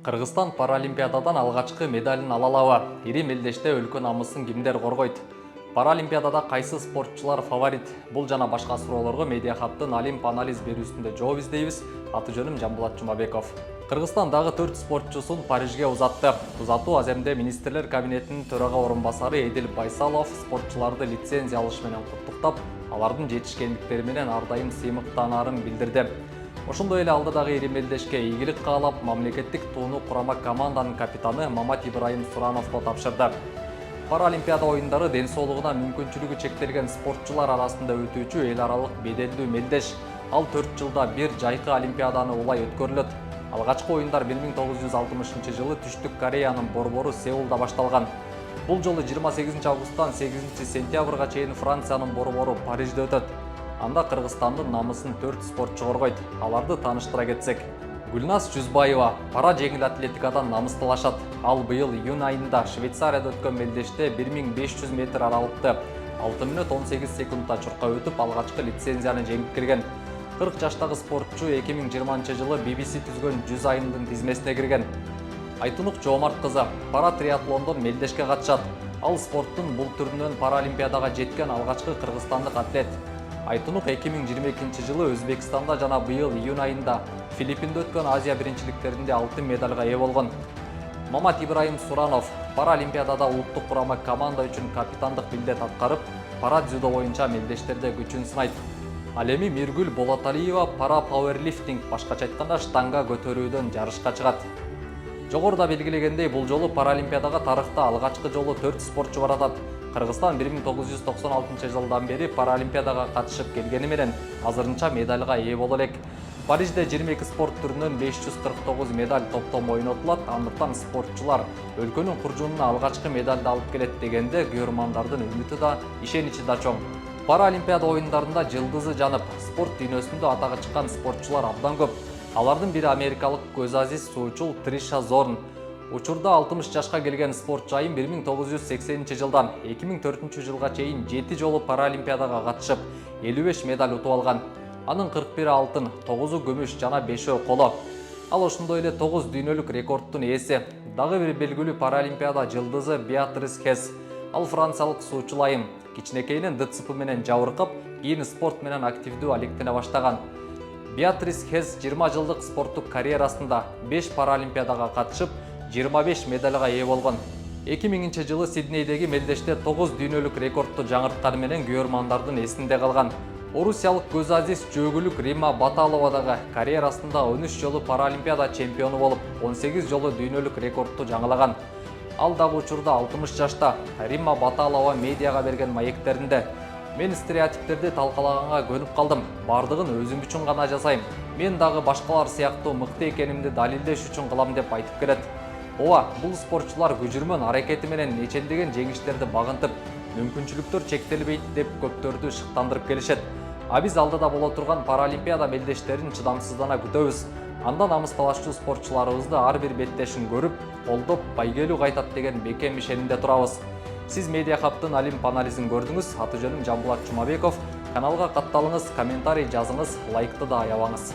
Кыргызстан Паралимпиададан алгачкы медалын ала алабы? Ири мелдеште өлкө намысын кимдер коргойт? Паралимпиадада кайсы спортчулар фаворит? Бул жана башка суроолорго Медиа Хабтын Олимп анализ берүүсүндө жооп издейбиз. Аты жөнүм Жамбулат Жумабеков. Кыргызстан дагы 4 спортчусун Парижге узатты. Узатуу аземде министрлер кабинетинин төрага орун басары Эдил Байсалов спортчуларды лицензия алыш менен куттуктап, алардын жетишкендиктери менен ар дайым сыймыктанаарын билдирди. Ошондой эле алдыдагы ири мелдешке ийгилик каалап, мамлекеттик тууну курама команданын капитаны Мамат Ибраим Сурановго тапшырды. Паралимпиада оюндары ден соолугуна мүмкүнчүлүгү чектелген спортчулар арасында өтүүчү эл аралык беделдүү мелдеш. Ал 4 жылда бир жайкы олимпиаданы улай өткөрүлөт. Алгачкы оюндар 1960 жылы Түштүк Кореянын борбору Сеулда башталган. Бул жолу 28 августтан 8 сентябрга чейин Франциянын борбору Парижде өтөт. Анда Кыргызстандын намысын 4 спортчу коргойт. Аларды тааныштыра кетсек. Гүлназ Жүзбаева пара жеңил атлетикадан намысталашат. Ал быйыл июнь айында Швейцарияда өткөн мелдеште 1500 метр аралыкты 6 мүнөт 18 секундда чуркап өтүп, алгачкы лицензияны жеңип кирген. 40 жаштагы спортчу 2020 жылы BBC түзгөн 100 айымдын тизмесине кирген. Айтунук Жоомарт кызы пара триатлондон мелдешке катышат. Ал спорттун бул түрүнөн Паралимпиадага жеткен алгачкы кыргызстандык атлет. Айтунук 2022 жылы Өзбекстанда жана быйыл июнь айында Филиппинде өткөн Азия биринчиликтеринде алтын медалга ээ болгон. Мамат Ибраим Суранов Паралимпиадада улуттук курама команда үчүн капитандык милдет аткарып, пара дзюдо боюнча мелдештерде күчүн сынайт. Ал эми Миргүл Болоталиева пара пауэрлифтинг, башкача айтканда штанга көтөрүүдөн жарышка чыгат. Жогоруда белгилегендей, бул жолу Паралимпиадага тарыхта алгачкы жолу 4 спортчу баратат. Кыргызстан 1996 жылдан бери Паралимпиадага катышып келгени менен азырынча медальга ээ боло элек. Парижде 22 спорт түрүнөн 549 медаль топтом ойнотулат. Андыктан спортчулар өлкөнүн куржунуна алгачкы медальды алып келет дегенде күйөрмандардын үмүтү да, ишеничи да чоң. Паралимпиада оюндарында жылдызы жанып, спорт дүйнөсүндө атагы чыккан спортчулар абдан көп. Алардын бири америкалык көз азиз суучул Триша Зорн. Учурда 60 жашка келген спортчу айым 1980 жылдан 2004 жылга чейин 7 жолу Паралимпиадага катышып, 55 медаль утуп алган. Анын 41 алтын, 9 күмүш жана 5 коло. Ал ошондой эле 9 дүйнөлүк рекордтун ээси. Дагы бир белгилүү Паралимпиада жылдызы Беатрис Хес. Ал франциялык суучул айым. Кичинекейинен ДЦП менен жабыркап, кийин спорт менен активдүү алектене баштаган. Беатрис Хес 20 жылдык спорттук карьерасында 5 Паралимпиадага катышып, 25 медальга ээ болгон. 2000 жылы Сиднейдеги мелдеште 9 дүйнөлүк рекордту жаңыртканы менен күйөрмандардын эсинде калган. Орусиялык көз азиз жөөгүлүк Римма Баталова дагы карьерасында 13 жолу Паралимпиада чемпиону болуп, 18 жолу дүйнөлүк рекордту жаңылаган. Ал дагы учурда 60 жашта. Римма Баталова медиага берген маектеринде: "Мен стереотиптерди талкалаганга көнүп калдым. Бардыгын өзүм үчүн гана жасайм. Мен дагы башкалар сыяктуу мыкты экенимди далилдеш үчүн кылам" деп айтып келет. Ооба, бул спортчулар күжүрмөн аракети менен нечендеген жеңиштерди багынтып, мүмкүнчүлүктөр чектелбейт деп көптөрдү шыктандырып келишет. А биз алдыда боло турган Паралимпиада мелдештерин чыдамсыздана күтөбүз. Анда намысталашчу спортчуларыбызды ар бир беттешин көрүп, колдоп, байгелүү кайтат деген бекем ишенимде турабыз. Сиз Медиа Хабтын Олимп анализин көрдүңүз. Аты жөнүм Жамбулат Жумабеков. Каналга катталыңыз, комментарий жазыңыз, лайкты да аябаңыз.